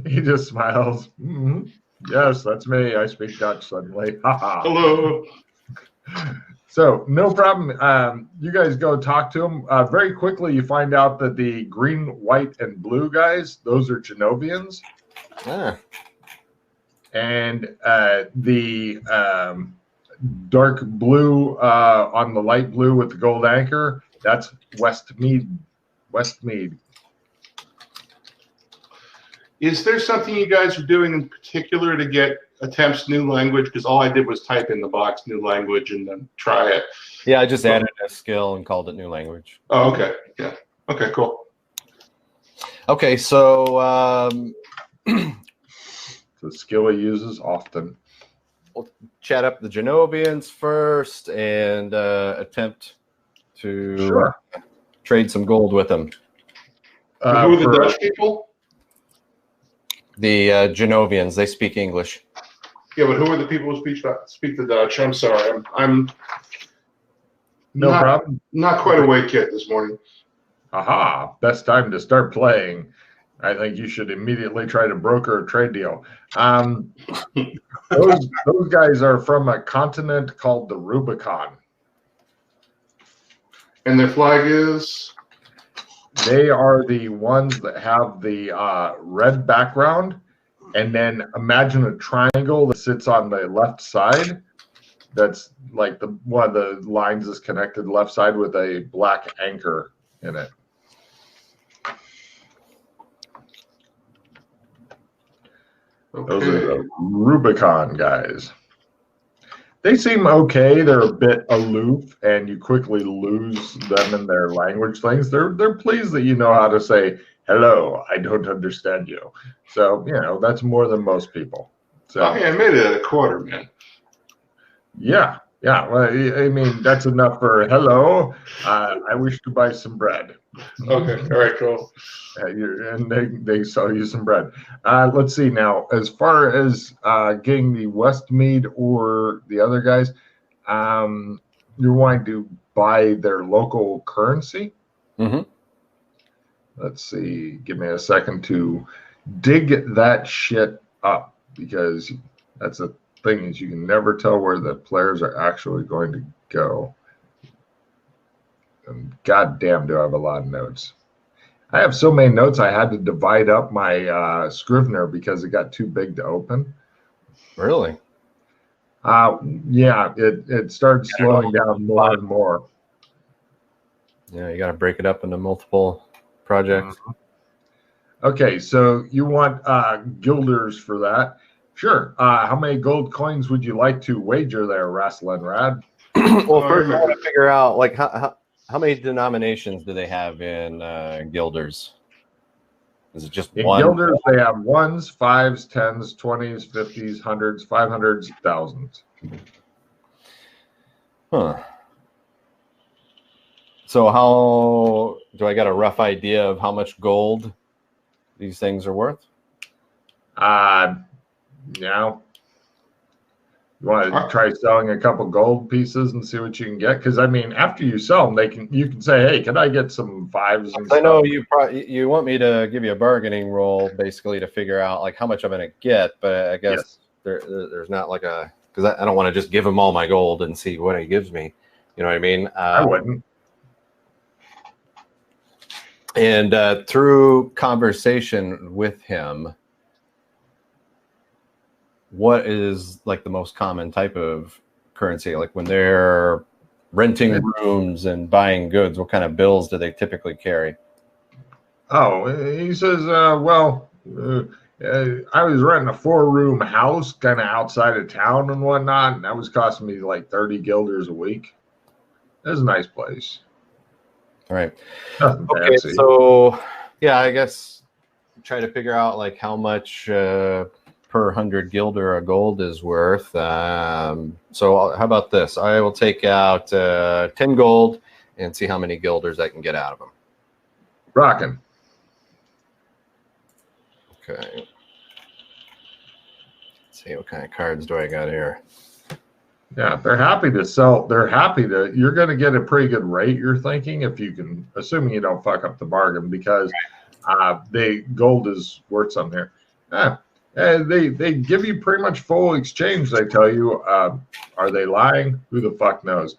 He just smiles. Mm-hmm. Yes, that's me. I speak Dutch suddenly. Hello. So no problem. You guys go talk to him. Very quickly, you find out that the green, white, and blue guys, those are Genovians. Ah. And the dark blue on the light blue with the gold anchor, that's Westmead. Westmead. Is there something you guys are doing in particular to get attempts new language? Because all I did was type in the box new language and then try it. Yeah, I just added a skill and called it new language. Oh, okay. Yeah. Okay, cool. Okay, so The skill he uses often. we'll chat up the Genovians first and attempt to trade some gold with them. Who are the Dutch people? The Genovians, they speak English. Yeah, but who are the people who speak the Dutch? I'm sorry. I'm No problem. Not quite awake yet this morning. Aha, best time to start playing. I think you should immediately try to broker a trade deal. Those guys are from a continent called the Rubicon. And their flag is? They are the ones that have the red background, and then imagine a triangle that sits on the left side. That's like one of the lines is connected left side with a black anchor in it. Okay. Those are the Rubicon guys. They seem okay. They're a bit aloof, and you quickly lose them in their language things. They're pleased that you know how to say, hello, I don't understand you. So, that's more than most people. So, I made it at a quarter, man. Yeah. Well, I mean, that's enough for hello. I wish to buy some bread. Okay. All right, cool. And they sell you some bread. Let's see now. As far as getting the Westmead or the other guys, you're wanting to buy their local currency. Mm-hmm. Let's see. Give me a second to dig that shit up, because that's a thing is you can never tell where the players are actually going to go. And goddamn, do I have a lot of notes. I have so many notes I had to divide up my Scrivener because it got too big to open. Really? Yeah, it started slowing down more and more. Yeah, you got to break it up into multiple projects. Okay, so you want guilders for that. Sure. How many gold coins would you like to wager there, Wrestling Rad? Well, first I want to figure out like how many denominations do they have in guilders? Is it just in one? Guilders, they have ones, fives, tens, 20s, 50s, hundreds, 500s, thousands. Huh. So how do I got a rough idea of how much gold these things are worth? You want to try selling a couple gold pieces and see what you can get? Because I mean, after you sell them, you can say, "Hey, can I get some fives?" And I know you want me to give you a bargaining roll, basically, to figure out like how much I'm going to get, but I guess there's not like a because I don't want to just give him all my gold and see what he gives me. You know what I mean? I wouldn't. And through conversation with him, what is like the most common type of currency? Like when they're renting rooms and buying goods, what kind of bills do they typically carry? Oh, he says, I was renting a 4-room house kind of outside of town and whatnot, and that was costing me like 30 guilders a week. It was a nice place. All right. Nothing okay, fancy. So yeah, I guess try to figure out like how much per 100 guilder a gold is worth. So how about this? I will take out 10 gold and see how many guilders I can get out of them. Rocking. Okay. Let's see, what kind of cards do I got here? Yeah, they're happy to sell. They're happy to. You're going to get a pretty good rate, you're thinking, if you can, assuming you don't fuck up the bargain, because gold is worth something here. Yeah. And they give you pretty much full exchange. They tell you, are they lying? Who the fuck knows?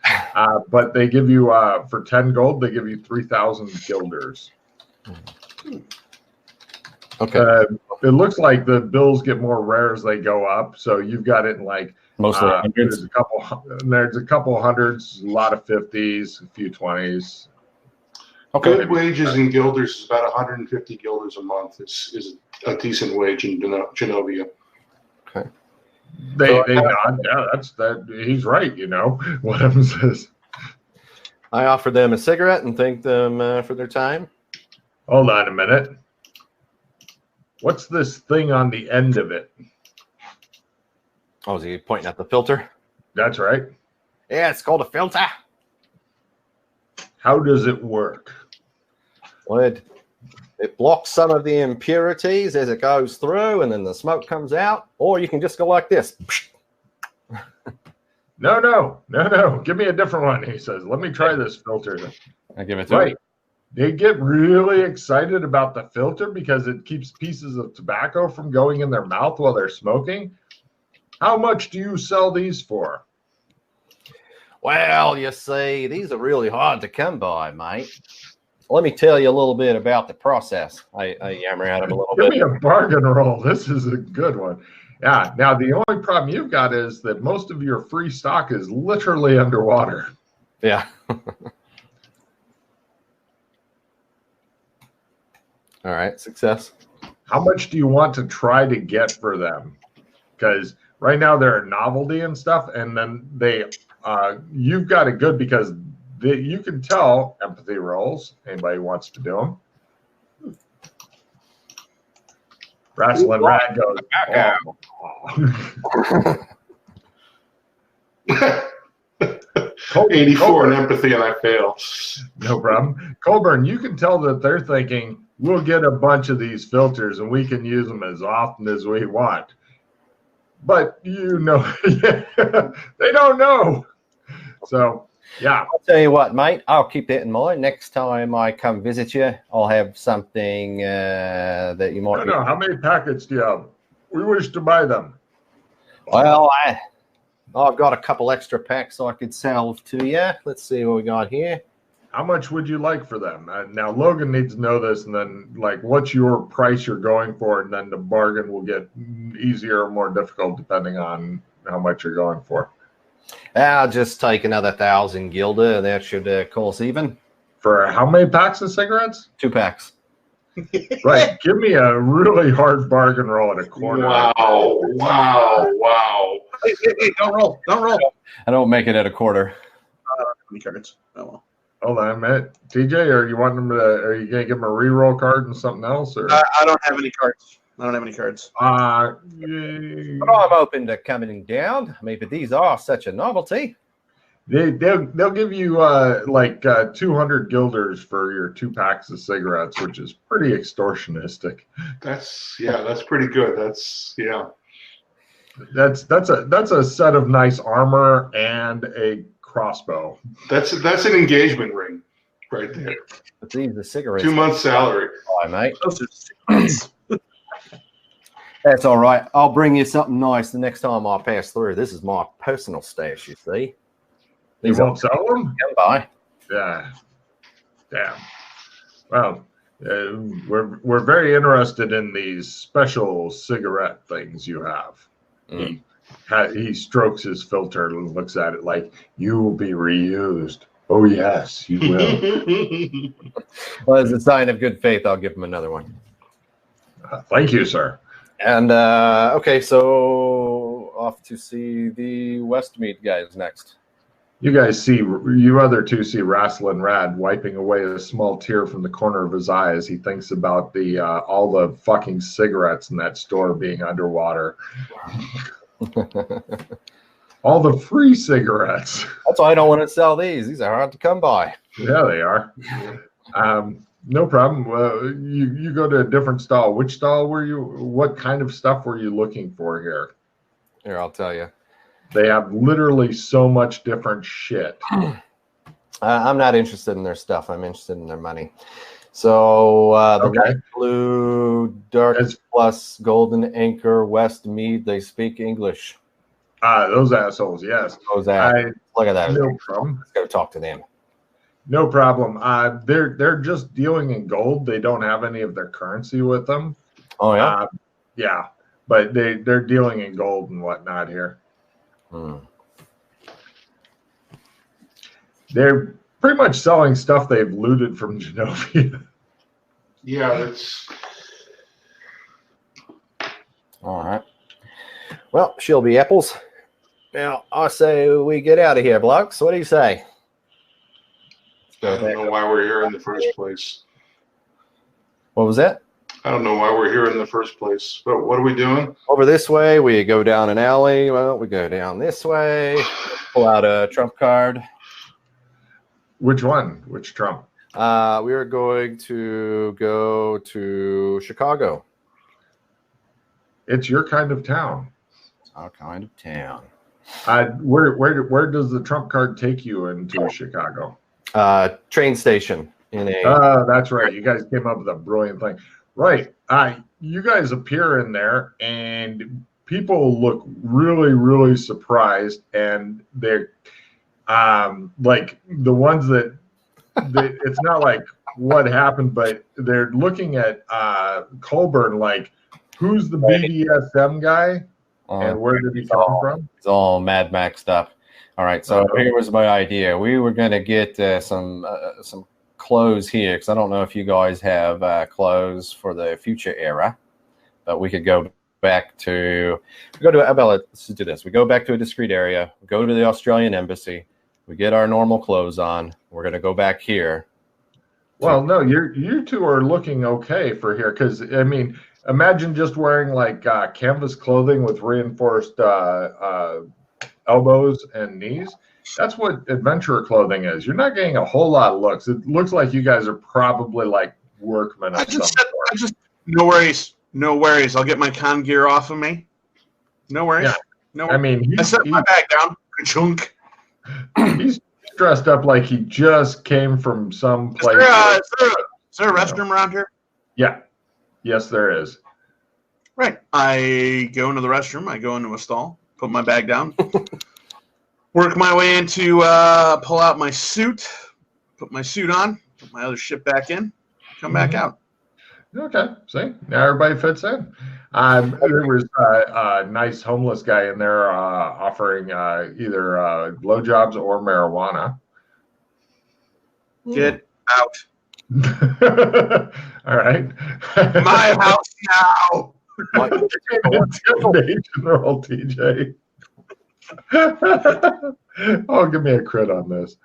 But they give you for 10 gold, they give you 3,000 guilders. Okay. It looks like the bills get more rare as they go up. So you've got it in like Mostly hundreds. There's a couple hundreds, a lot of 50s, a few 20s. Okay. Good wages in guilders is about 150 guilders a month. Is a decent wage in Genovia. Okay. They nod. Yeah, that's that. He's right. You know, one of them says. I offered them a cigarette and thanked them for their time. Hold on a minute. What's this thing on the end of it? Oh, is he pointing at the filter? That's right. Yeah, it's called a filter. How does it work? Well, it blocks some of the impurities as it goes through, and then the smoke comes out. Or you can just go like this. No. Give me a different one. He says, let me try this filter. I give it to him. They get really excited about the filter because it keeps pieces of tobacco from going in their mouth while they're smoking. How much do you sell these for? Well, you see, these are really hard to come by, mate. Let me tell you a little bit about the process. I yammer at him a little bit. Give me a bargain roll. This is a good one. Yeah. Now, the only problem you've got is that most of your free stock is literally underwater. Yeah. All right, success. How much do you want to try to get for them? Because right now they're a novelty and stuff, and then you've got it good because you can tell empathy rolls. Anybody wants to do them? Wrestling Rad goes, oh. 84 in empathy, and I fail. No problem. Colburn, you can tell that they're thinking, we'll get a bunch of these filters and we can use them as often as we want. But you know, they don't know. So, yeah. I'll tell you what, mate, I'll keep that in mind. Next time I come visit you, I'll have something that you might... No, how many packets do you have? We wish to buy them. Well, I've got a couple extra packs I could sell to you. Let's see what we got here. How much would you like for them? Now, Logan needs to know this, and then, like, what's your price you're going for, and then the bargain will get easier or more difficult depending on how much you're going for. I'll just take another 1,000 gilder. That should call us even. For how many packs of cigarettes? 2 packs. Right. Give me a really hard bargain roll at a corner. Wow. Hey, don't roll. I don't make it at a quarter. Any cards? Oh, well. Hold on a minute. TJ, are you going to give him a reroll card and something else? Or? I don't have any cards. But I'm open to coming down. Maybe these are such a novelty. They'll give you 200 guilders for your 2 packs of cigarettes, which is pretty extortionistic. That's pretty good. That's a set of nice armor and a crossbow. That's an engagement ring right there. But these are cigarettes. 2 months' salary. Bye, mate. Those are cigarettes. That's all right. I'll bring you something nice the next time I pass through. This is my personal stash, you see. You won't sell them? Bye. Yeah. Damn. Well, we're very interested in these special cigarette things you have. He strokes his filter and looks at it like, you will be reused. Oh, yes, you will. Well, as a sign of good faith, I'll give him another one. Thank you, sir. And, okay, so off to see the Westmead guys next. You other two see Wrestling Rad wiping away a small tear from the corner of his eye as he thinks about all the fucking cigarettes in that store being underwater. All the free cigarettes. That's why I don't want to sell these. These are hard to come by. Yeah, they are. No problem. You go to a different stall. Which stall what kind of stuff were you looking for here? Here, I'll tell you. They have literally so much different shit. I'm not interested in their stuff. I'm interested in their money. So the Okay. light blue, dark It's- plus, golden anchor, West Mead, they speak English. Those assholes, yes. How's that? I Look at that. no problem. Let's go talk to them. No problem. They're just dealing in gold. They don't have any of their currency with them. Oh, yeah? Yeah, but they're dealing in gold and whatnot here. They're pretty much selling stuff they've looted from Genovia. Yeah, that's. All right. Well, she'll be apples. Now, I say we get out of here, blokes. What do you say? I don't know why we're here in the first place. What was that? I don't know why we're here in the first place. But what are we doing? Over this way, we go down an alley. Well, we go down this way. Pull out a trump card. Which one? Which Trump? We are going to go to Chicago. It's your kind of town. It's our kind of town. Where does the Trump card take you into Chicago? Train station in a. That's right. You guys came up with a brilliant thing. Right. You guys appear in there, and people look really, really surprised, and they're like the ones that it's not like what happened, but they're looking at Colburn like, who's the BDSM guy, and where did he come from? It's all Mad Max stuff. All right, so here was my idea. We were going to get some clothes here, because I don't know if you guys have clothes for the future era, but we could go back to let's do this. We go back to a discreet area, go to the Australian embassy, we get our normal clothes on. We're going to go back here. Well, no, you two are looking okay for here, because I mean, imagine just wearing like canvas clothing with reinforced elbows and knees. That's what adventurer clothing is. You're not getting a whole lot of looks. It looks like you guys are probably like workmen of some sort. No worries. No worries. I'll get my con gear off of me. No worries. Yeah. No I worries. mean, I set my bag down. Chunk. he's dressed up like he just came from some place. Is there a restroom around here? Yeah. Yes, there is. Right. I go into the restroom. I go into a stall. Put my bag down. Work my way into pull out my suit. Put my suit on. Put my other shit back in. Come back out. Okay. See, now everybody fits in. There was a nice homeless guy in there offering either blowjobs or marijuana. Get out. All right. My house now. Intimidation roll, TJ. Oh, give me a crit on this.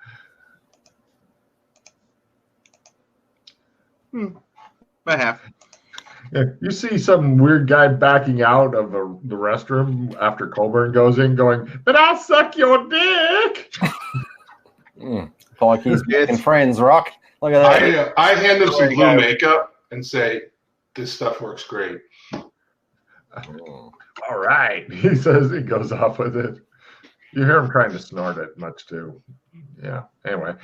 I have. You see some weird guy backing out of the restroom after Colburn goes in going, but I'll suck your dick. Like he's making friends, Rock. Look at that. I hand him some blue makeup and say, this stuff works great. All right. He says he goes off with it. You hear him trying to snort it much too. Yeah. Anyway.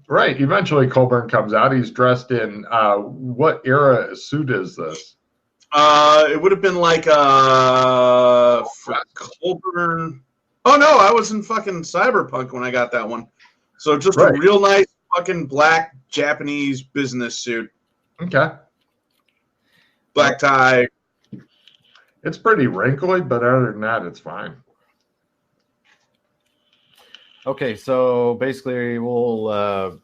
Right. Eventually Colburn comes out. He's dressed in what era suit is this? It would have been like for Colburn. Oh no, I was in fucking Cyberpunk when I got that one. So just a real nice fucking black Japanese business suit. Okay. Black tie. It's pretty wrinkly, but other than that, it's fine. Okay, so basically we're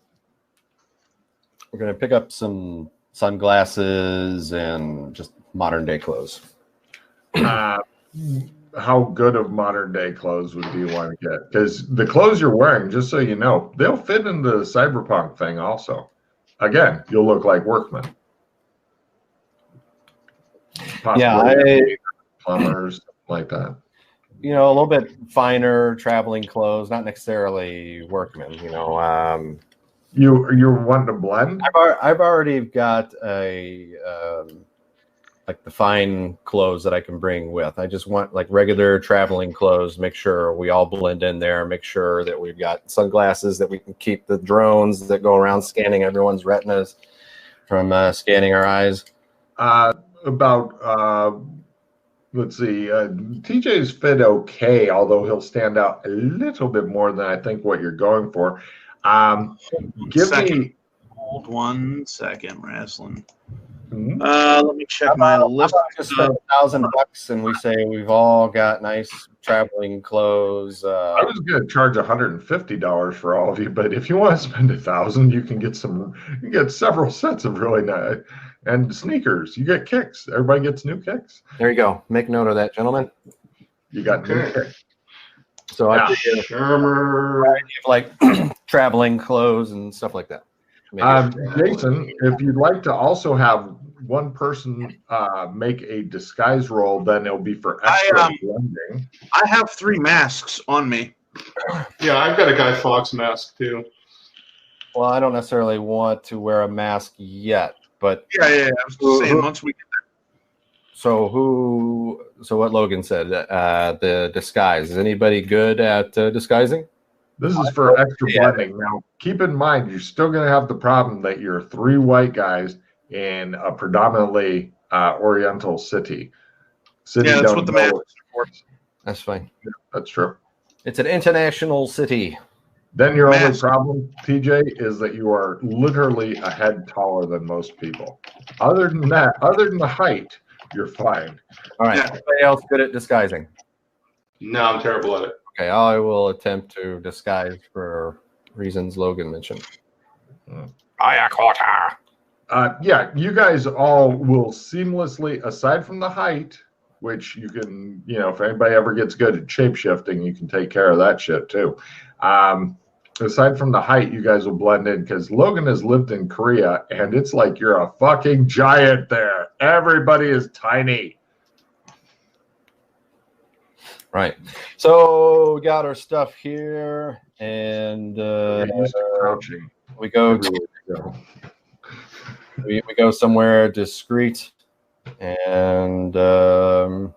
going to pick up some sunglasses and just modern day clothes. How good of modern day clothes do you want to get? Because the clothes you're wearing, just so you know, they'll fit into the cyberpunk thing also. Again, you'll look like workmen. Possibly plumbers, like that. You know, a little bit finer traveling clothes, not necessarily workmen. You know, you're wanting to blend. I've already got a like the fine clothes that I can bring with. I just want like regular traveling clothes. Make sure we all blend in there. Make sure that we've got sunglasses that we can keep the drones that go around scanning everyone's retinas from scanning our eyes. Let's see, TJ's fit okay, although he'll stand out a little bit more than I think what you're going for. Hold 1 second, wrestling. Let me check my list. Just spend $1,000 and we say we've all got nice traveling clothes. I was going to charge $150 for all of you, but if you want to spend $1,000, you can get several sets of really nice and sneakers. You get kicks. Everybody gets new kicks. There you go. Make note of that, gentlemen. You got new kicks. So Yeah. I give like traveling clothes and stuff like that. Jason, if you'd like to also have one person make a disguise roll, then it'll be for extra blending. I have 3 masks on me. Yeah, I've got a Guy Fawkes mask too. Well, I don't necessarily want to wear a mask yet, but Yeah. I was just saying once we get So what Logan said, the disguise. Is anybody good at disguising? This is for extra blending. Now, keep in mind, you're still going to have the problem that you're 3 white guys in a predominantly Oriental city. Yeah, that's what the map is for. That's fine. Yeah, that's true. It's an international city. Then your only problem, TJ, is that you are literally a head taller than most people. Other than that, other than the height, you're fine. All right. Anybody else good at disguising? No, I'm terrible at it. Okay, I will attempt to disguise for reasons Logan mentioned. Yeah, you guys all will seamlessly, aside from the height, which you can, if anybody ever gets good at shape-shifting, you can take care of that shit too. Aside from the height, you guys will blend in because Logan has lived in Korea and it's like you're a fucking giant there. Everybody is tiny. Right. So we got our stuff here and Crouching. we go we go somewhere discreet and yeah,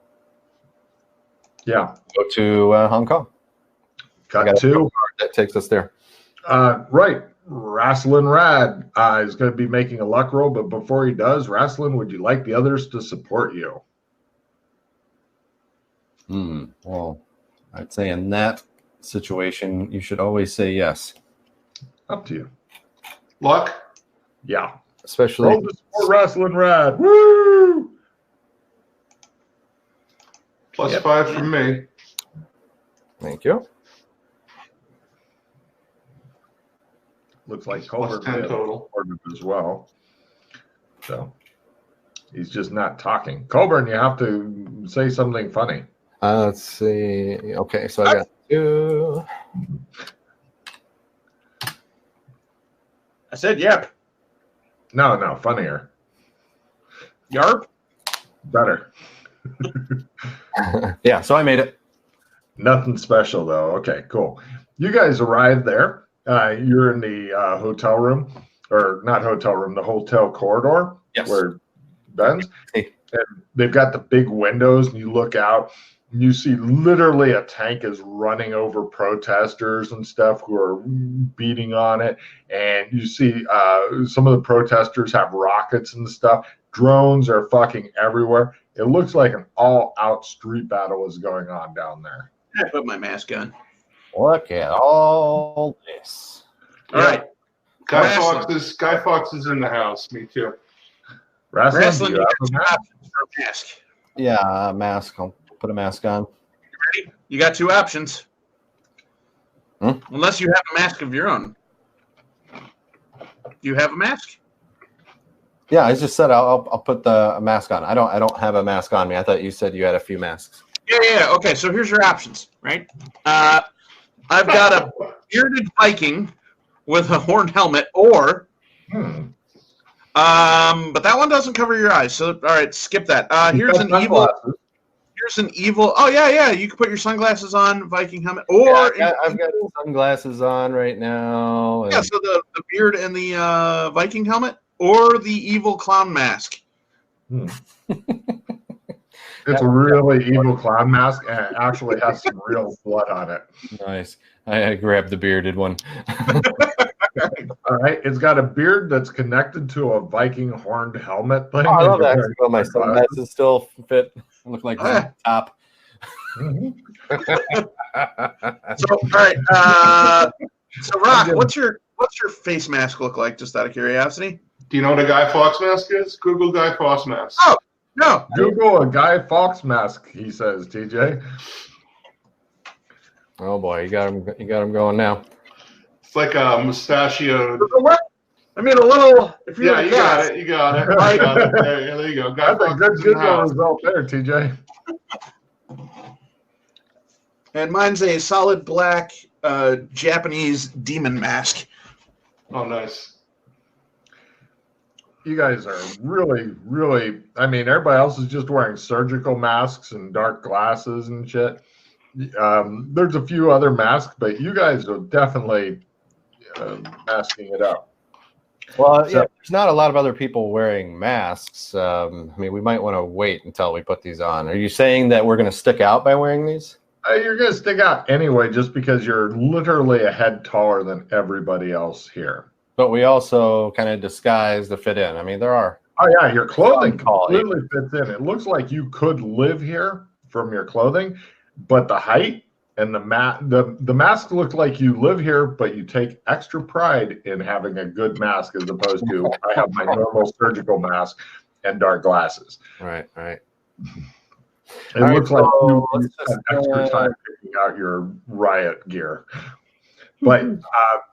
go to Hong Kong. Got 2. That takes us there. Right. Rasslin Rad is going to be making a luck roll, but before he does, Rasslin, would you like the others to support you? Well, I'd say in that situation, you should always say yes. Up to you. Luck? Yeah. Especially roll to support Rasslin Rad. Woo! Plus 5 from me. Thank you. Looks like Plus Colbert 10 total. as well. So he's just not talking. Colburn, you have to say something funny. Let's see. Okay, so I got 2. I said yep. No, funnier. Yarp. Better. Yeah, so I made it. Nothing special, though. Okay, cool. You guys arrived there. You're in the hotel room, or not hotel room, the hotel corridor. Yes. Where Ben's. Hey. And they've got the big windows, and you look out, and you see literally a tank is running over protesters and stuff who are beating on it. And you see some of the protesters have rockets and stuff. Drones are fucking everywhere. It looks like an all-out street battle is going on down there. I put my mask on. Look at all this. All right. Guy Fawkes is in the house. Me too. Wrestling, You got 2 options for a mask. Yeah, mask. I'll put a mask on. You ready? You got 2 options. Unless you have a mask of your own. Do you have a mask? Yeah, I just said I'll put the mask on. I don't have a mask on me. I thought you said you had a few masks. Yeah. Okay, so here's your options, right? I've got a bearded Viking with a horned helmet, or but that one doesn't cover your eyes. So all right, skip that. Here's an evil. Oh yeah. You can put your sunglasses on, Viking helmet, or I've got sunglasses on right now. Yeah, so the beard and the Viking helmet, or the evil clown mask. Hmm. It's a really evil clown mask, and it actually has some real blood on it. Nice. I grabbed the bearded one. All right, it's got a beard that's connected to a Viking horned helmet thing. Oh, I and love you're that. wearing Well, my glasses. sunglasses still fit. Look like Ah. top. Mhm. So, all right. So, Rock, what's your face mask look like? Just out of curiosity. Do you know what a Guy Fawkes mask is? Google Guy Fawkes mask. Oh. No. Google a Guy Fawkes mask, he says, TJ. Oh boy, you got him going now. It's like a mustachioed. What? I mean, a little. If you're Yeah, you got it. You got it. You got it. There you go. Guy That's a Fawkes good is in the Google house. result there, TJ. And mine's a solid black Japanese demon mask. Oh, nice. You guys are really, really. I mean, everybody else is just wearing surgical masks and dark glasses and shit. There's a few other masks, but you guys are definitely masking it up. Well, So- yeah, there's not a lot of other people wearing masks. I mean, we might want to wait until we put these on. Are you saying that we're going to stick out by wearing these? You're going to stick out anyway, just because you're literally a head taller than everybody else here. But we also kind of disguise to fit in. I mean, there are. Oh yeah, your clothing Quality. completely fits in. It looks like you could live here from your clothing, but the height and the mask look like you live here, but you take extra pride in having a good mask as opposed to I have my normal surgical mask and dark glasses. Right. It All looks right, like so you let's spent just, extra time picking out your riot gear. But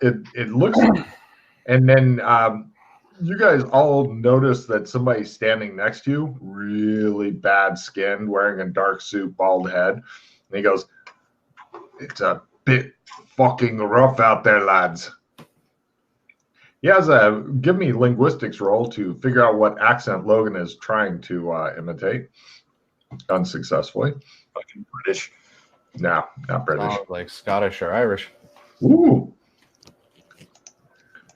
it looks, and then you guys all notice that somebody's standing next to you, really bad skinned, wearing a dark suit, bald head. And he goes, "It's a bit fucking rough out there, lads." He has a give me linguistics roll to figure out what accent Logan is trying to imitate. Unsuccessfully. Fucking British. No, not British. Like Scottish or Irish. Ooh.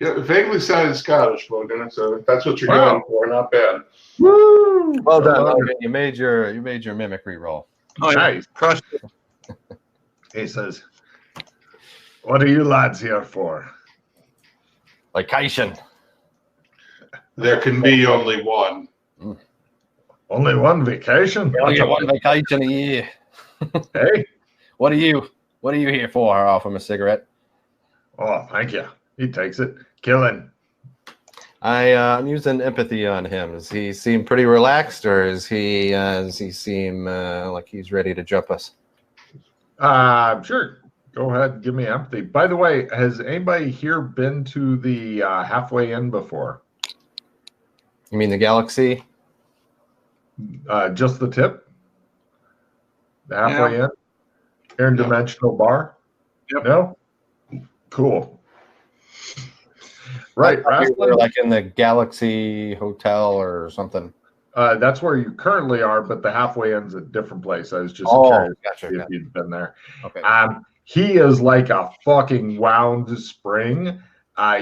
Yeah, it vaguely sounded Scottish, Logan. So if that's what you're Wow. going for, not bad. Woo! Well done, Logan. Logan. You made your mimicry roll. Oh, yeah. Nice. Crushed it. He says, "What are you lads here for?" Vacation. There can be only one. Only one vacation? You only get one vacation a year. Hey? What are you here for? I offer him a cigarette. Oh, thank you. He takes it. Killing. I'm using empathy on him. Does he seem pretty relaxed, or does he seem like he's ready to jump us? Sure. Go ahead. Give me empathy. By the way, has anybody here been to the halfway in before? You mean the galaxy? Just the tip? The halfway in? Interdimensional bar? Yep. No? Cool. Right. I thought you were Rascal? like in the Galaxy Hotel or something. That's where you currently are, but the halfway in's a different place. I was just Oh, curious gotcha. if you'd been there. Okay. He is like a fucking wound spring.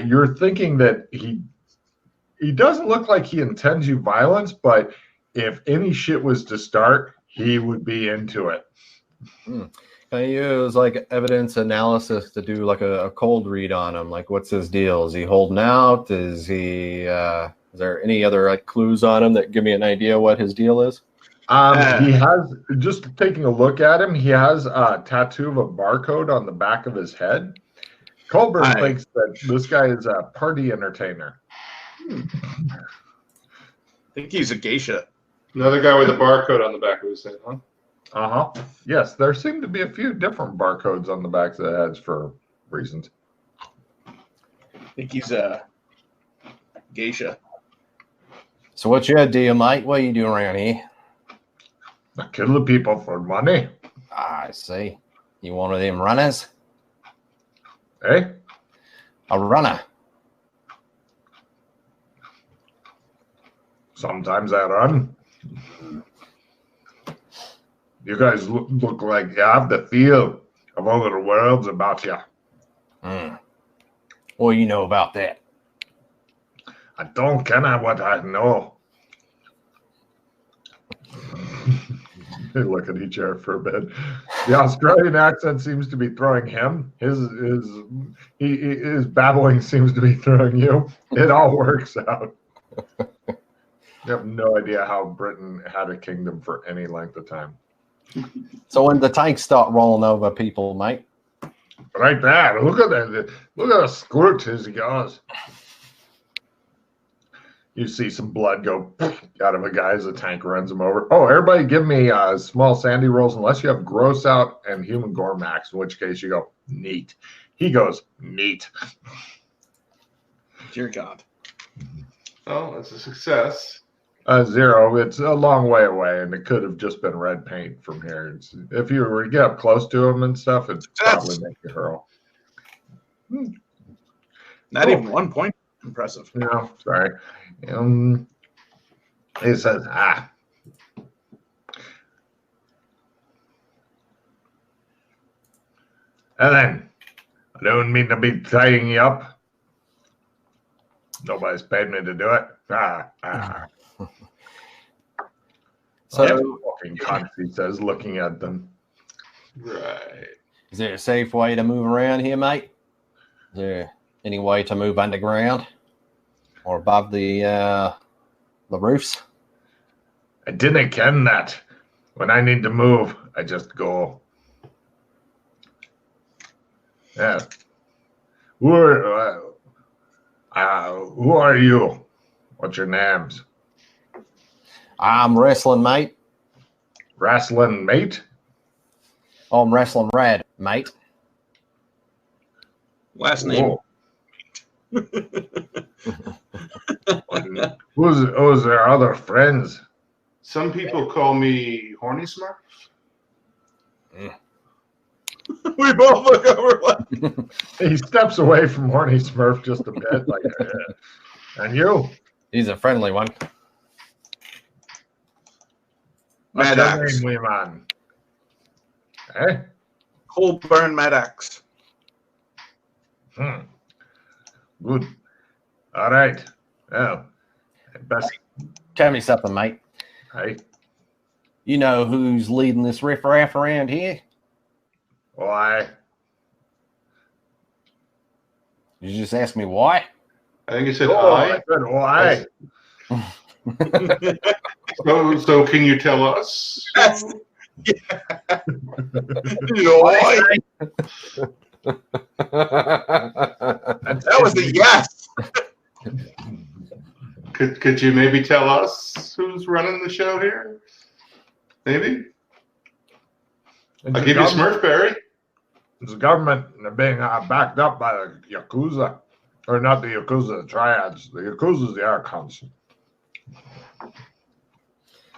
You're thinking that he doesn't look like he intends you violence, but if any shit was to start, he would be into it. Can I use like evidence analysis to do like a cold read on him? Like, what's his deal? Is he holding out? Is he? Is there any other like clues on him that give me an idea what his deal is? He has, just taking a look at him, he has a tattoo of a barcode on the back of his head. Colbert thinks that this guy is a party entertainer. I think he's a geisha. Another guy with a barcode on the back of his head, huh? Uh-huh. Yes, there seem to be a few different barcodes on the backs of the heads for reasons. I think he's a geisha. So what's your deal, mate? What are you doing around here? I kill the people for money. I see. You one of them runners? Eh? A runner. Sometimes I run. You guys look like you have the feel of other worlds about you. What do you know about that? I don't care what I know. They look at each other for a bit. The Australian accent seems to be throwing him. His babbling seems to be throwing you. It all works out. You have no idea how Britain had a kingdom for any length of time. So when the tanks start rolling over people, mate. Like that. Look at that. Look at the squirt as he goes. You see some blood go out of a guy as the tank runs him over. Oh, everybody give me small sandy rolls unless you have gross out and human gore max, in which case you go neat. He goes neat. Dear God. Oh, that's a success. 0. It's a long way away, and it could have just been red paint from here. If you were to get up close to him and stuff, it'd probably make you hurl. Not even 1 point. Impressive. No, sorry. He says, And then, I don't mean to be tying you up. Nobody's paid me to do it. So, fucking cunt, he says, looking at them. Right. is there a safe way to move around here, mate? Is there any way to move underground or above the roofs? I didn't ken that. When I need to move, I just go. Yeah. Who are you? What's your names? I'm wrestling, mate. Wrestling mate? Oh, I'm wrestling rad, mate. Last name. Who's their other friends? Some people call me Horny Smurf. We both look over like. He steps away from Horny Smurf just a bit, like, and you? He's a friendly one. What's Mad your Axe. name, wee man? Eh? Colburn Mad Axe. Good. All right. Well, best. Tell me something, mate. Hey. You know who's leading this riffraff around here? Why? Did you just ask me why? I think he said I said why? So can you tell us? Yes. That was a yes. Could you maybe tell us who's running the show here? Maybe? I'll give you Smurfberry. It's the government being backed up by the Yakuza. Or not the Yakuza, the Triads. The Yakuza's the Archons.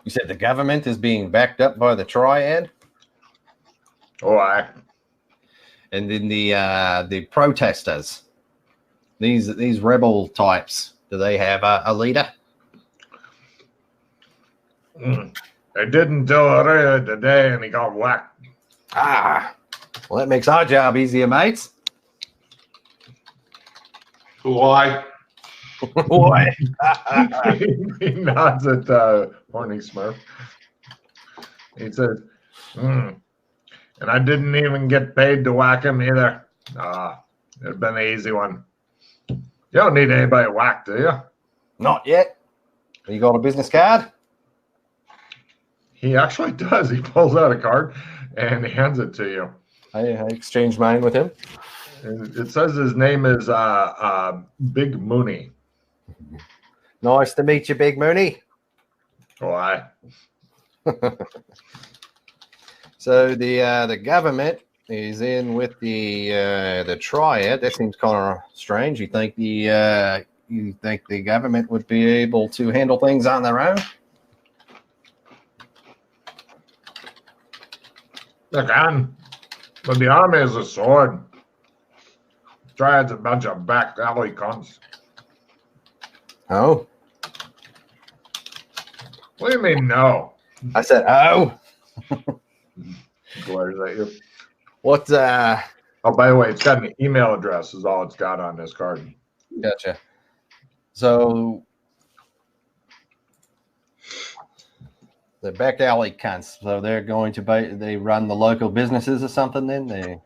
You said the government is being backed up by the Triad? Oh, aye. And then the protesters, these rebel types, do they have a leader? They didn't do it earlier today, and he got whacked. Well, that makes our job easier, mates. Why? Boy. He nods at Horny Smurf. He says, and I didn't even get paid to whack him either. It'd been an easy one. You don't need anybody whacked, do you? Not yet. You got a business card? He actually does. He pulls out a card and hands it to you. I exchanged mine with him. And it says his name is Big Mooney. Nice to meet you, Big Mooney. Why? So the government is in with the Triad. That seems kind of strange. You think the government would be able to handle things on their own? They can. But the army is a sword. Triad's a bunch of back alley cunts. Oh, What do you mean, no? I said, oh. Glares at you. What? Oh, by the way, it's got an email address is all it's got on this card. Gotcha. So The back alley cunts. So they're going to buy. They run the local businesses or something. Then they.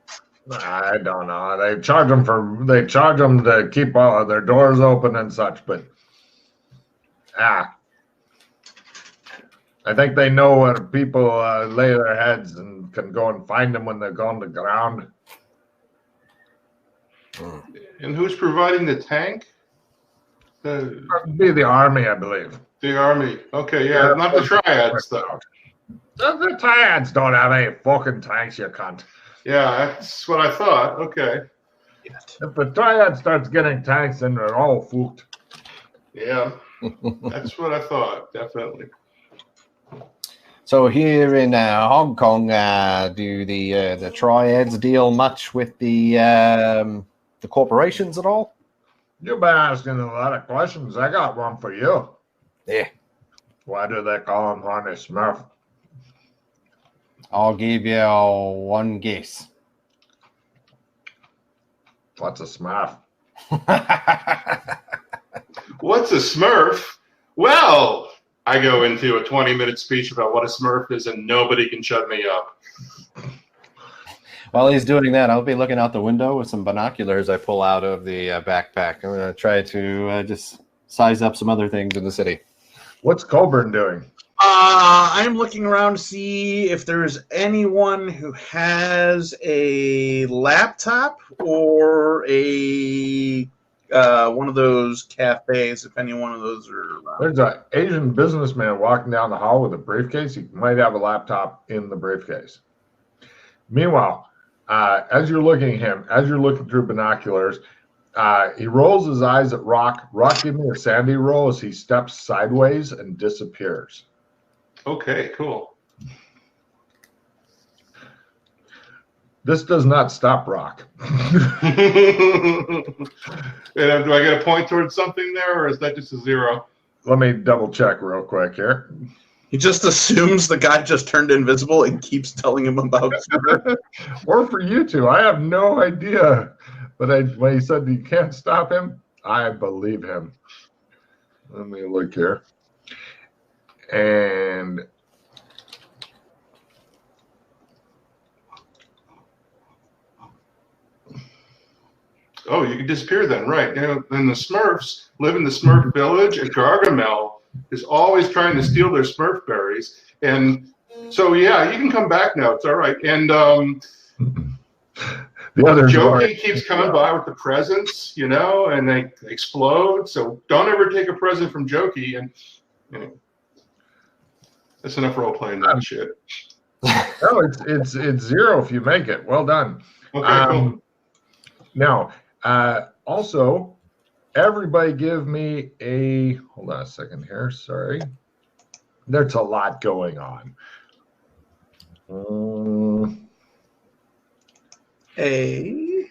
I don't know. They charge them to keep all of their doors open and such, but I think they know where people lay their heads and can go and find them when they're on the ground. And who's providing the tank? It'd be the army, I believe. The army. Okay, yeah, not the triads though. The triads don't have any fucking tanks, you cunt. Yeah, that's what I thought. Okay. If the triad starts getting tanks, then they're all fucked. Yeah, that's what I thought. Definitely. So here in Hong Kong, do the triads deal much with the corporations at all? You've been asking a lot of questions. I got one for you. Yeah. Why do they call him Honey Smurf? I'll give you one guess. What's a Smurf? What's a Smurf? Well, I go into a 20-minute speech about what a Smurf is, and nobody can shut me up. While he's doing that, I'll be looking out the window with some binoculars I pull out of the backpack. I'm going to try to just size up some other things in the city. What's Colburn doing? I'm looking around to see if there's anyone who has a laptop or a one of those cafes, if any one of those are around. There's an Asian businessman walking down the hall with a briefcase. He might have a laptop in the briefcase. Meanwhile, as you're looking at him, as you're looking through binoculars, he rolls his eyes at Rock. Rock, give me a Sandy roll as he steps sideways and disappears. Okay, cool. This does not stop Rock. And do I get a point towards something there, or is that just a 0? Let me double check real quick here. He just assumes the guy just turned invisible and keeps telling him about it. Or for you two, I have no idea. But when he said you can't stop him, I believe him. Let me look here. And Oh, you can disappear then, right? You know, and the Smurfs live in the Smurf village, and Gargamel is always trying to steal their Smurf berries. And so, yeah, you can come back now. It's all right. And the other Jokey keeps coming by with the presents, you know, and they explode. So don't ever take a present from Jokey. And you know, that's enough role playing that shit. No, it's 0 if you make it. Well done. Okay, cool. Now, also, everybody give me a, hold on a second here, sorry. There's a lot going on. A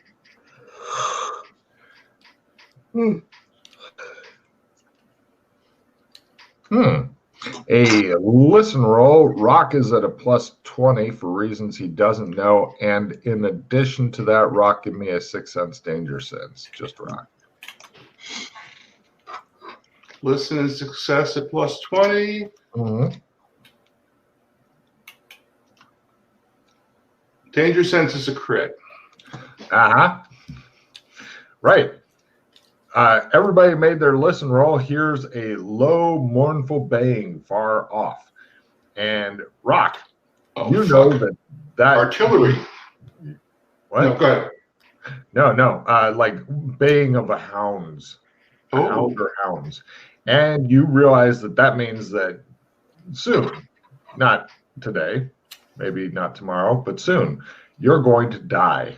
listen roll. Rock is at a +20 for reasons he doesn't know. And in addition to that, Rock, give me a 6 sense danger sense. Just Rock. Listen and success at +20. Mm-hmm. Danger sense is a crit. Uh-huh. Right. Everybody made their listen roll. Here's a low, mournful baying far off. And Rock, know that artillery. What? No, go ahead. No. Like baying of a hounds. Hounds. And you realize that means that soon, not today, maybe not tomorrow, but soon, you're going to die.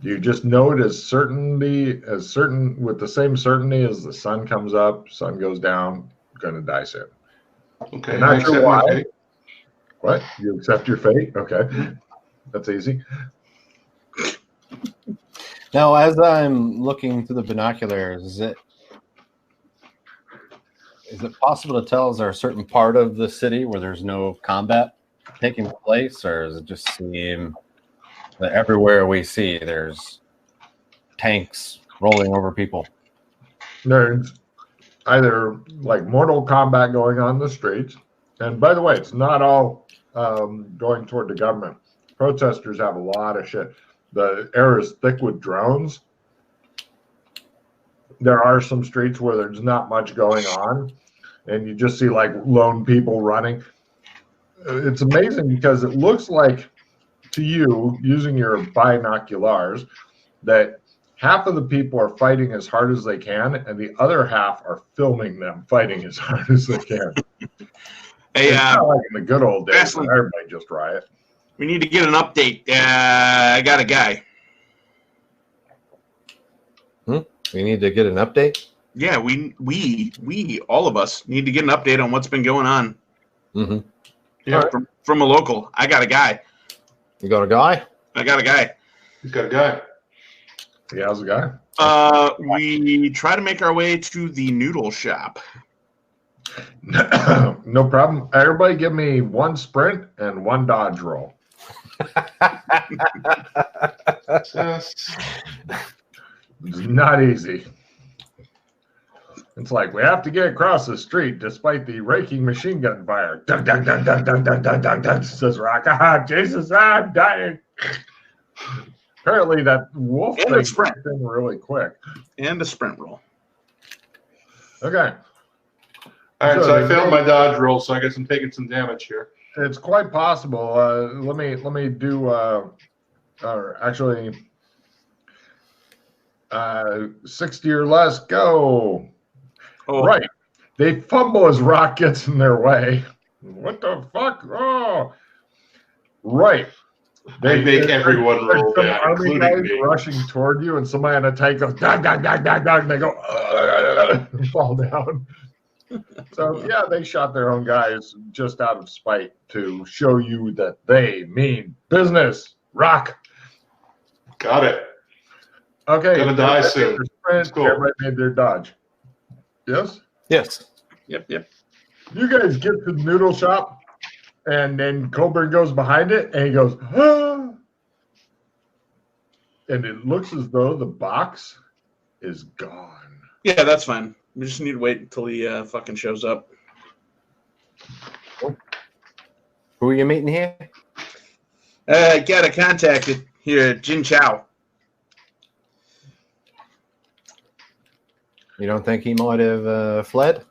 You just know it as certain with the same certainty as the sun comes up, sun goes down, you're going to die soon. Okay. Not sure why. What? You accept your fate? Okay. That's easy. Now, as I'm looking through the binoculars, is it possible to tell, is there a certain part of the city where there's no combat taking place, or does it just seem that everywhere we see there's tanks rolling over people? Nerds. either like Mortal Kombat going on the streets. And by the way, it's not all going toward the government. Protesters have a lot of shit. The air is thick with drones. There are some streets where there's not much going on, and you just see like lone people running. It's amazing because it looks like to you, using your binoculars, that half of the people are fighting as hard as they can, and the other half are filming them fighting as hard as they can. Hey, it's not like in the good old days when Wrestling. everybody just riot. We need to get an update. I got a guy. We need to get an update. Yeah, we all of us need to get an update on what's been going on. Mm-hmm. Yeah. From a local. I got a guy. You got a guy? I got a guy. He's got a guy. Yeah, how's the guy? We try to make our way to the noodle shop. No problem. Everybody give me one sprint and one dodge roll. Yes. It's not easy. It's like we have to get across the street despite the raking machine gun fire. Dun, dun, dun, dun, dun, dun, dun, dun, dun, says Rock. Ah, Jesus, I'm dying. Apparently that wolf And thing a sprint. went in really quick. And a sprint roll. Okay. All right, so I failed my dodge roll, so I guess I'm taking some damage here. It's quite possible. Let me do or actually 60 or less, go. Oh, Right. They fumble as Rock gets in their way. What the fuck? Oh. Right. They make everyone roll some bad, army guys including me. rushing toward you, and somebody on a tank goes, dog, dog, dog, dog, dog, and they go, and fall down. So, yeah, they shot their own guys just out of spite to show you that they mean business. Rock. Got it. Okay. Gonna die everybody soon. made their sprint, It's cool. Everybody made their dodge. Yes? Yes. Yep. You guys get to the noodle shop, and then Colburn goes behind it, and he goes, ah! And it looks as though the box is gone. Yeah, that's fine. We just need to wait until he fucking shows up. Who are you meeting here? Got a contacted here, Jin Chow. You don't think he might have fled?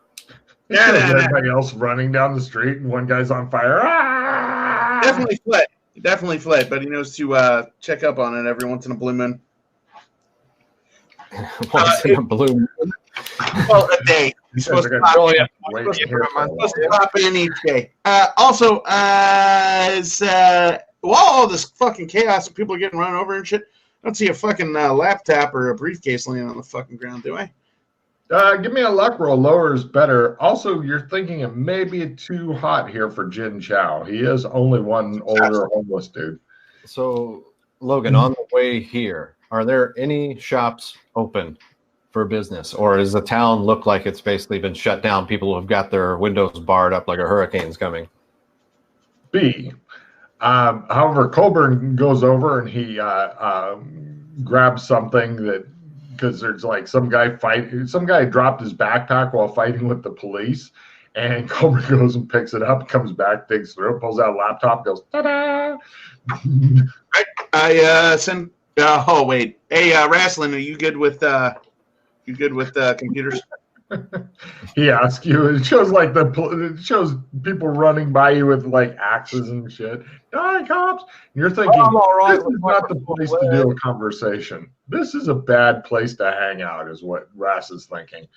Yeah, There's nah. everybody else running down the street, and one guy's on fire. Ah! Definitely fled. Definitely fled, but he knows to check up on it every once in a blue moon. Once in a blue moon. Well, a day. These Supposed guys to are pop gonna in. wait Supposed to here for a Supposed to while. pop in each day. Also, while all this fucking chaos and people are getting run over and shit, I don't see a fucking laptop or a briefcase laying on the fucking ground, do I? Give me a luck roll. Lower is better. Also, you're thinking it may be too hot here for Jin Chow. He is only one older homeless dude. So, Logan, on the way here, are there any shops open for business? Or does the town look like it's basically been shut down? People have got their windows barred up like a hurricane's coming. B. However, Colburn goes over and he grabs something that, because there's like some guy dropped his backpack while fighting with the police, and Colburn goes and picks it up, comes back, digs through it, pulls out a laptop, goes, ta-da! I send. Oh wait, hey, Wrestling, are you good with computers? He asks you. It shows it shows people running by you with like axes and shit. Die, cops! And you're thinking, I'm all right this with is not the place to do a conversation. This is a bad place to hang out, is what Rass is thinking.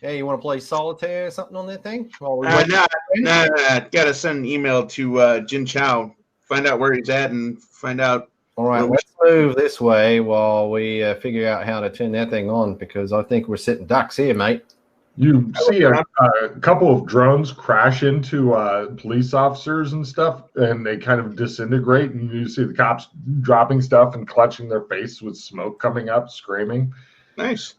Hey, you want to play solitaire or something on that thing? While we No. wait? Gotta send an email to Jin Chow, find out where he's at, and find out. All right, let's move this way while we figure out how to turn that thing on, because I think we're sitting ducks here, mate. You see a couple of drones crash into police officers and stuff, and they kind of disintegrate, and you see the cops dropping stuff and clutching their face with smoke coming up, screaming. Nice.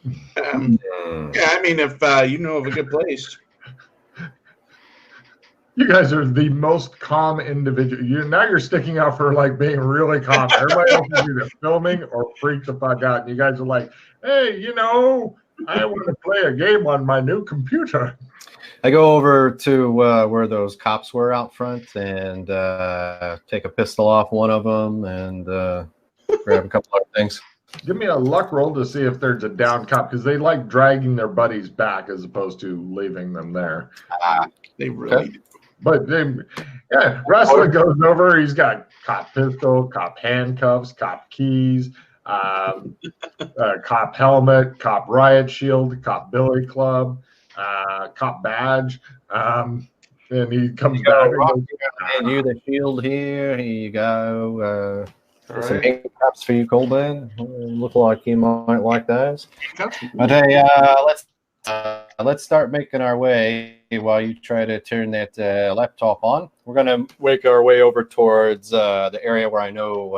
Yeah, I mean, if you know of a good place. You guys are the most calm individual. Now you're sticking out for like being really calm. Everybody else is either filming or freaked the fuck out. And you guys are like, hey, I want to play a game on my new computer. I go over to where those cops were out front and take a pistol off one of them and grab a couple other things. Give me a luck roll to see if there's a down cop, because they like dragging their buddies back as opposed to leaving them there. They really do. But Wrestler goes over. He's got cop pistol, cop handcuffs, cop keys, cop helmet, cop riot shield, cop billy club, cop badge. And he comes back and goes, and you the shield here. Here you go. All Some right. handcuffs for you, Colburn. Look like you might like those. Handcuffs? But hey, let's start making our way while you try to turn that laptop on. We're gonna make our way over towards the area where I know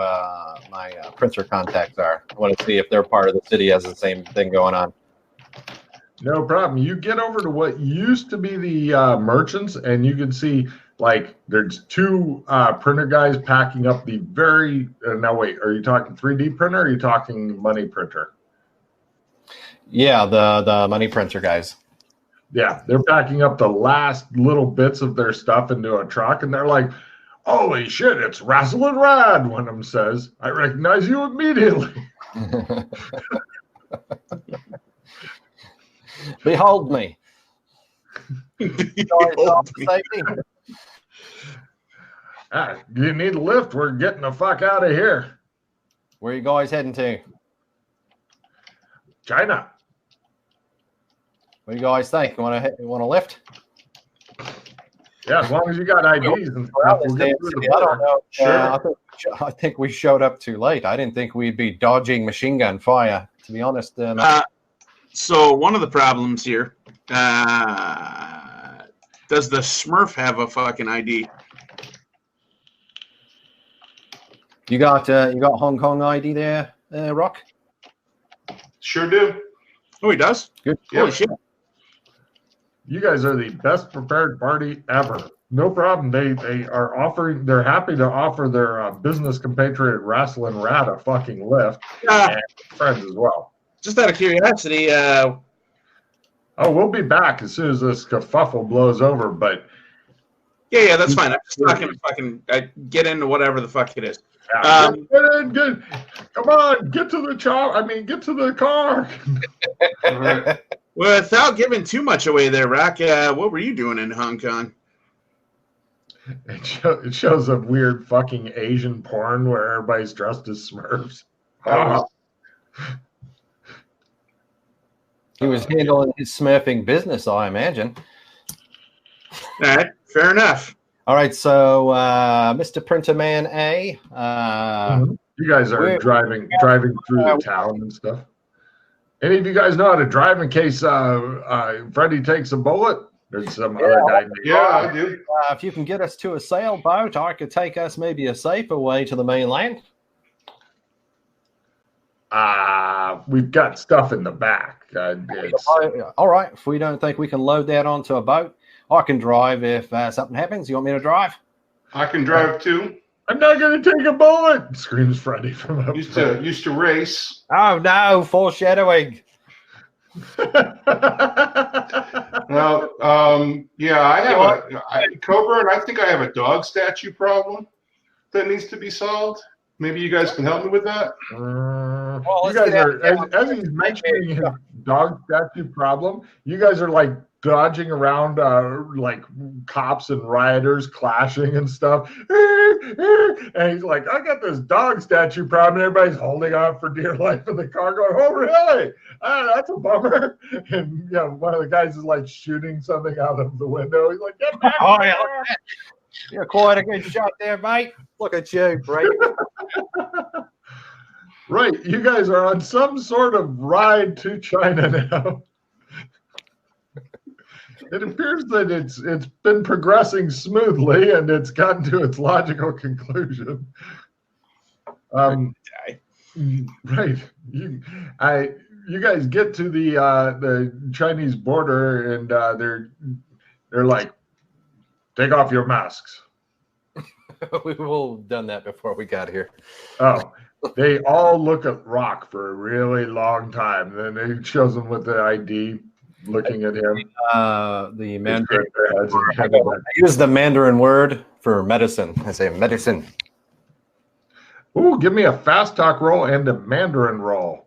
my printer contacts are. I want to see if they're part of the city has the same thing going on. no problem. You get over to what used to be the merchants, and you can see like there's two printer guys packing up the very. Now wait, are you talking 3D printer? Or are you talking money printer? Yeah, the money printer guys. Yeah, they're packing up the last little bits of their stuff into a truck, and they're like, "Holy shit, it's Razzle and Rad!" One of them says, "I recognize you immediately." Behold me. Behold me. You need a lift? We're getting the fuck out of here. Where are you guys heading to? China. What do you guys think? You want to lift? Yeah, as long as you got IDs and stuff, we'll get through the I don't border. know. Sure. I think we showed up too late. I didn't think we'd be dodging machine gun fire. To be honest, So one of the problems here, does the Smurf have a fucking ID? you got Hong Kong ID there, Rock? Sure do. Oh, he does? Good. Yep. Holy shit. You guys are the best prepared party ever. No problem. They are offering. They're happy to offer their business compatriot Razzle and Rad a fucking lift, and friends as well. Just out of curiosity, Oh, we'll be back as soon as this kerfuffle blows over. But yeah, that's fine. I'm just not gonna fucking get into whatever the fuck it is. get, come on, get to the get to the car. All right. Without giving too much away there, Rack, what were you doing in Hong Kong? It shows a weird fucking Asian porn where everybody's dressed as Smurfs. He was handling his smurfing business, I imagine. All right, fair enough. All right, so Mr. Printerman A, You guys are driving through the town and stuff. Any of you guys know how to drive in case Freddie takes a bullet? There's some other guy. Yeah, I do. if you can get us to a sailboat, I could take us maybe a safer way to the mainland. We've got stuff in the back. All right, if we don't think we can load that onto a boat, I can drive if something happens. You want me to drive? I can drive too. I'm not going to take a bullet, screams Freddie from up Used front. to race. Oh no, foreshadowing. Now, yeah, I have Cobra, and I think I have a dog statue problem that needs to be solved. Maybe you guys can help me with that. You guys are, as he's mentioning his dog statue problem, you guys are like dodging around like cops and rioters clashing and stuff. And he's like, I got this dog statue problem. And everybody's holding on for dear life in the car going, oh, really? That's a bummer. And one of the guys is like shooting something out of the window. He's like, get back. Oh, yeah, look at that. You're quite a good shot there, mate. Look at you, Brett. Right. You guys are on some sort of ride to China now. It appears that it's been progressing smoothly and it's gotten to its logical conclusion. Right. You guys get to the Chinese border and they're like, take off your masks. We've all done that before we got here. Oh, They all look at Rock for a really long time. Then it shows them with the ID looking at him. The They Mandarin. shake their heads and I head back. use the Mandarin word for medicine. I say medicine. Ooh, give me a fast talk roll and a Mandarin roll.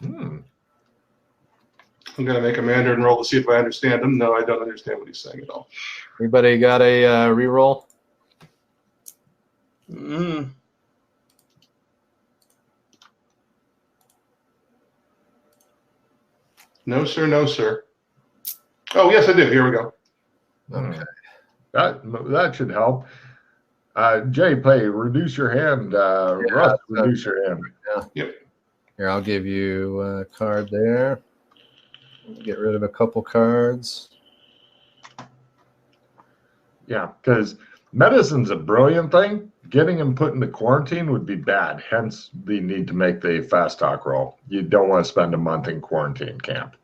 I'm going to make a Mandarin roll to see if I understand him. No, I don't understand what he's saying at all. Anybody got a reroll? Mm. No, sir. No, sir. Oh, yes, I do. Here we go. Okay. That should help. Jay, play reduce your hand. Russ, reduce your hand. Yep. Here, I'll give you a card there. Get rid of a couple cards. Yeah, because medicine's a brilliant thing. Getting him put into quarantine would be bad. Hence, the need to make the fast talk roll. You don't want to spend a month in quarantine camp.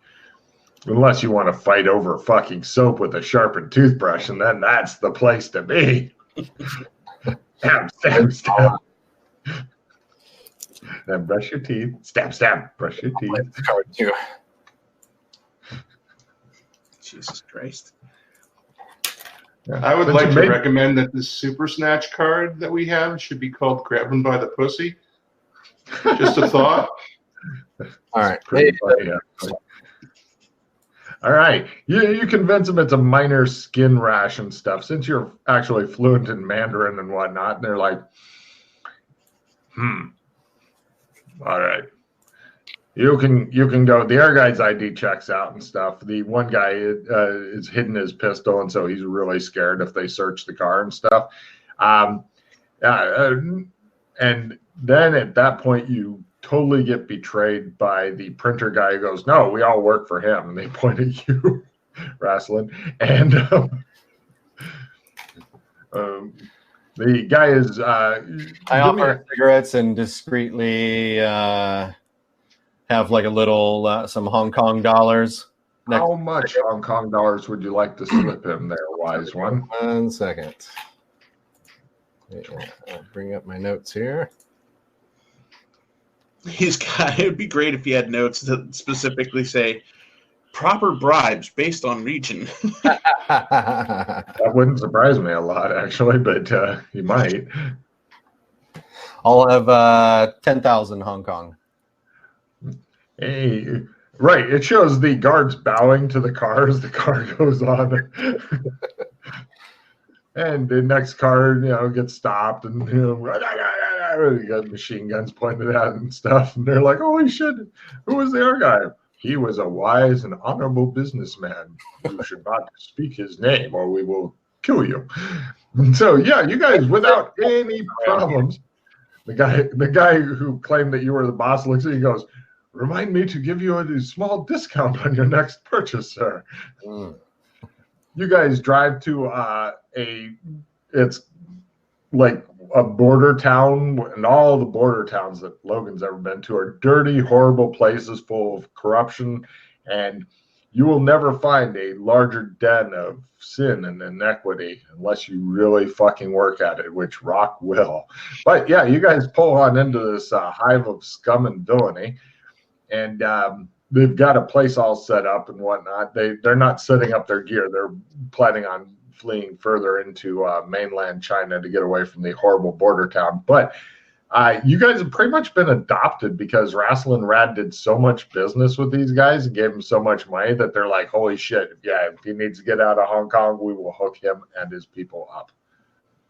Unless you want to fight over fucking soap with a sharpened toothbrush, and then that's the place to be. Stab, stab, stab. Then brush your teeth. Stab, stab. Brush your teeth. Card too. Jesus Christ. Yeah. I would Since like you to made- recommend that this Super Snatch card that we have should be called Grab 'em by the Pussy. Just a thought. All right. Pretty funny, yeah. All right. You convince them it's a minor skin rash and stuff, since you're actually fluent in Mandarin and whatnot, and they're like, all right. You can go. The air guy's ID checks out and stuff. The one guy is hidden his pistol, and so he's really scared if they search the car and stuff. And then at that point, you totally get betrayed by the printer guy who goes, "No, we all work for him," and they point at you, Wrestling, and the guy is. I offer cigarettes and discreetly have like a little some Hong Kong dollars. How much Hong Kong dollars would you like to slip him there, wise one? 1 second. I'll bring up my notes here. It would be great if he had notes that specifically say proper bribes based on region. That wouldn't surprise me a lot, actually, but you might. I'll have 10,000 Hong Kong. Hey, right. It shows the guards bowing to the car as the car goes on. And the next car, gets stopped, and you got machine guns pointed at and stuff. And they're like, "Holy shit! Who was the other guy? He was a wise and honorable businessman. You should not speak his name, or we will kill you." And so, yeah, you guys, without any problems, the guy who claimed that you were the boss looks at you and goes, "Remind me to give you a small discount on your next purchase, sir." You guys drive to it's like a border town, and all the border towns that Logan's ever been to are dirty, horrible places full of corruption, and you will never find a larger den of sin and inequity unless you really fucking work at it, which Rock will. But yeah, you guys pull on into this hive of scum and villainy, and they've got a place all set up and whatnot. They're not setting up their gear. They're planning on fleeing further into mainland China to get away from the horrible border town. But you guys have pretty much been adopted because Rassel and Rad did so much business with these guys and gave them so much money that they're like, "Holy shit, yeah, if he needs to get out of Hong Kong, we will hook him and his people up."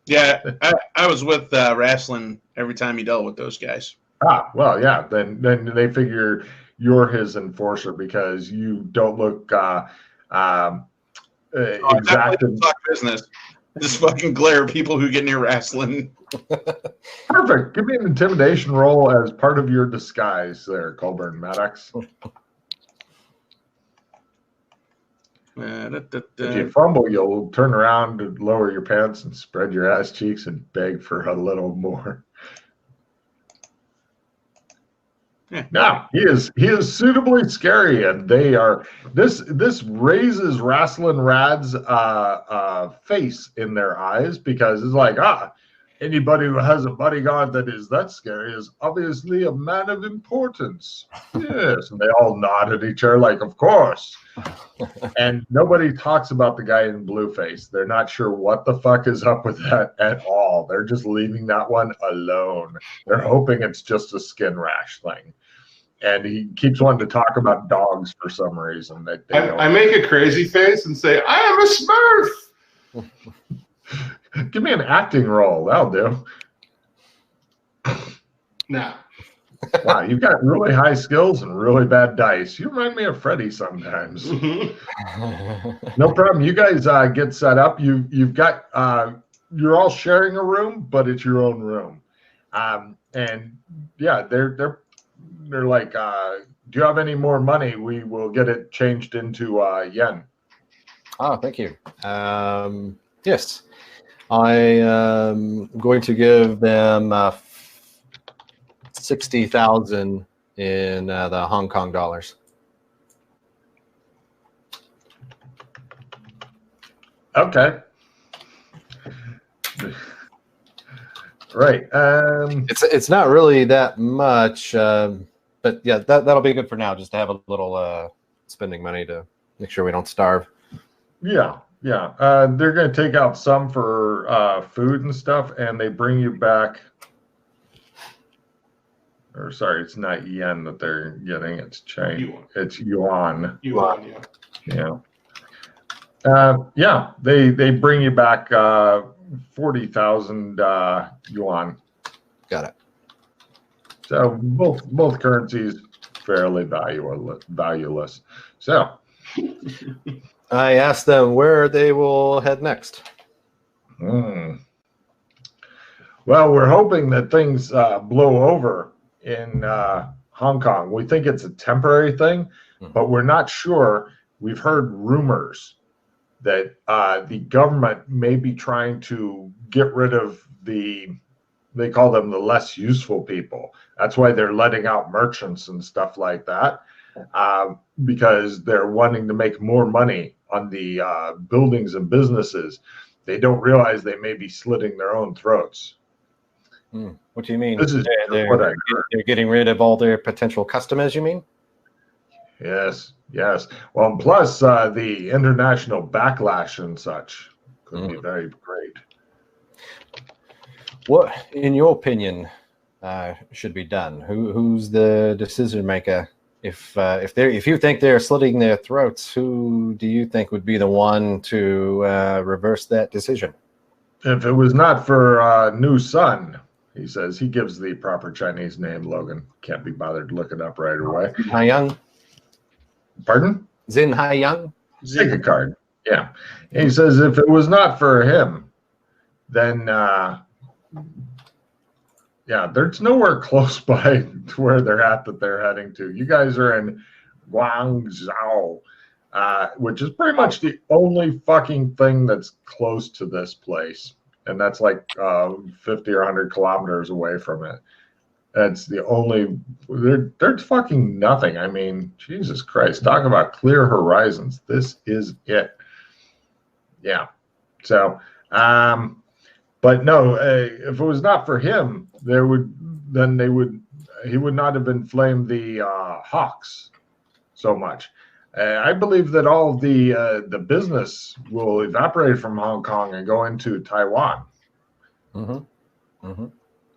Yeah, I was with Wrestling every time he dealt with those guys. Well, yeah, then they figure you're his enforcer because you don't look exacted. Talk business. Just fucking glare at people who get near Wrestling. Perfect. Give me an intimidation roll as part of your disguise there, Colburn Maddox. If you fumble, you'll turn around and lower your pants and spread your ass cheeks and beg for a little more. Yeah. No, he is suitably scary, and they are this raises Rasslin Rad's face in their eyes because it's like, Anybody who has a bodyguard that is that scary is obviously a man of importance. Yes, and they all nod at each other like, of course. And nobody talks about the guy in Blueface. They're not sure what the fuck is up with that at all. They're just leaving that one alone. They're hoping it's just a skin rash thing. And he keeps wanting to talk about dogs for some reason. I make a crazy face and say, I am a Smurf. Give me an acting role. That'll do. Nah. Wow, you've got really high skills and really bad dice. You remind me of Freddy sometimes. No problem. You guys get set up. You've got you're all sharing a room, but it's your own room. And yeah, they're like, do you have any more money? We will get it changed into yen. Oh, thank you. Yes, I am going to give them 60,000 in the Hong Kong dollars. Okay. Right. It's not really that much, but yeah, that'll be good for now. Just to have a little spending money to make sure we don't starve. Yeah. They're going to take out some for food and stuff, and they bring you back. Or sorry, it's not yen that they're getting. It's China. It's yuan. Yuan, yeah. Yeah. They bring you back 40,000 yuan. Got it. So both currencies fairly valueless. So I asked them where they will head next. Well, we're hoping that things blow over in Hong Kong. We think it's a temporary thing, but we're not sure. We've heard rumors that the government may be trying to get rid of they call them the less useful people. That's why they're letting out merchants and stuff like that, because they're wanting to make more money on the buildings and businesses. They don't realize they may be slitting their own throats. What do you mean? This is they're getting rid of all their potential customers, you mean? Yes. Well, and plus the international backlash and such could be very great. What, in your opinion, should be done? Who's the decision maker? If you think they're slitting their throats, who do you think would be the one to reverse that decision? If it was not for New Sun, he says, he gives the proper Chinese name, Logan. Can't be bothered to look it up right away. Haiyang? Pardon? Zin Haiyang? Take a card. Yeah. And he says if it was not for him, then there's nowhere close by to where they're at that they're heading to. You guys are in Guangzhou, which is pretty much the only fucking thing that's close to this place. And that's like 50 or 100 kilometers away from it. That's the only, there's fucking nothing. I mean, Jesus Christ, talk about clear horizons. This is it. Yeah. So, but no, if it was not for him, he would not have inflamed the hawks so much. I believe that all of the business will evaporate from Hong Kong and go into Taiwan.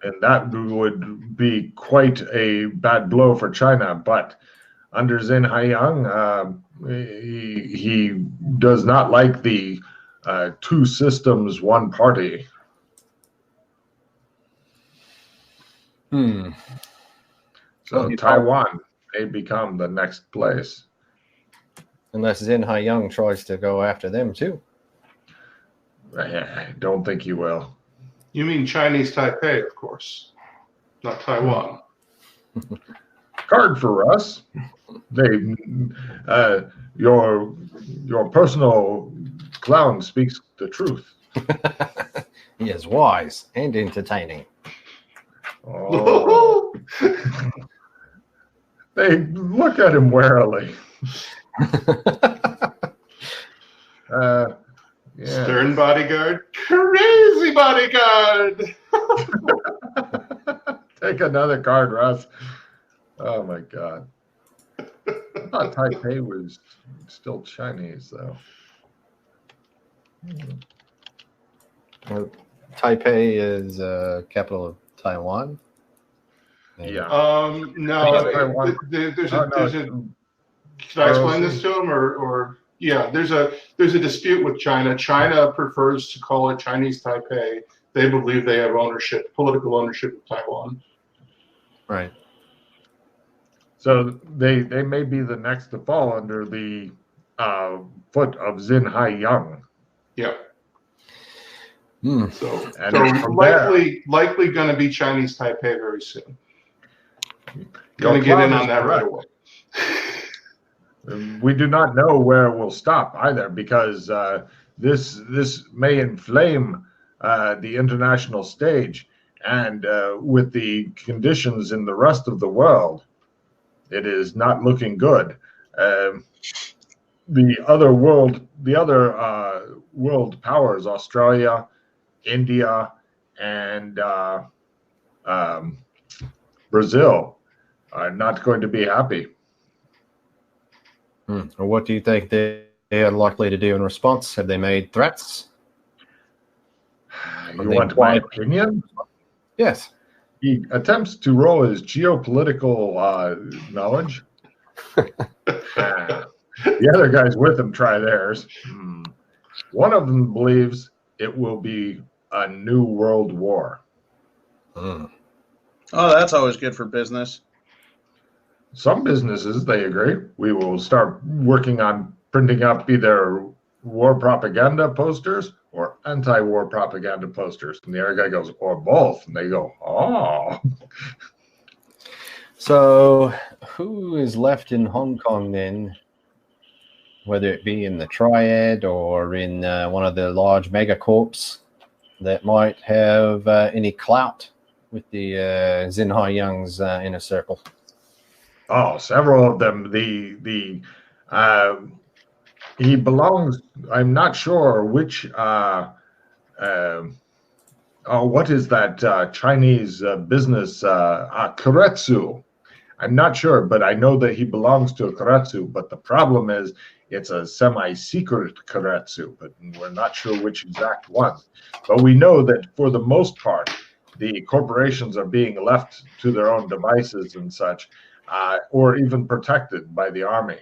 And that would be quite a bad blow for China. But under Zin Haiyang, he does not like the two systems, one party. So Taiwan may become the next place. Unless Zin Haiyang tries to go after them too. I don't think he will. You mean Chinese Taipei, of course, not Taiwan. Card for us. Your personal clown speaks the truth. He is wise and entertaining. Oh. They look at him warily. Stern bodyguard, crazy bodyguard. Take another card, Russ. Oh my God. I thought Taipei was still Chinese, though. Taipei is capital of Taiwan. Yeah. No, Taiwan. there's Oh, a, no, there's a, should I explain this to him or yeah, there's a dispute with China. China prefers to call it Chinese Taipei. They believe they have political ownership of Taiwan. Right. So they may be the next to fall under the foot of Xinhai Yang. Yeah. Hmm. So And from likely going to be Chinese Taipei very soon. Going to get in on that right away. We do not know where it will stop either, because this may inflame the international stage, and with the conditions in the rest of the world, it is not looking good. The other world powers, Australia, India, and Brazil, are not going to be happy. Or what do you think they are likely to do in response? Have they made threats? You want my opinion? Yes. He attempts to roll his geopolitical knowledge. The other guys with him try theirs. One of them believes it will be a new world war. Oh, that's always good for business. Some businesses, they agree. We will start working on printing up either war propaganda posters or anti-war propaganda posters. And the other guy goes, or both. And they go, oh. So who is left in Hong Kong then, whether it be in the Triad or in one of the large megacorps that might have any clout with the Xinhai Yang's inner circle? Oh, several of them. He belongs. I'm not sure which. What is that Chinese business? Karetsu. I'm not sure, but I know that he belongs to a Karetsu. But the problem is, it's a semi-secret Karetsu, but we're not sure which exact one. But we know that for the most part, the corporations are being left to their own devices and such. Or even protected by the army.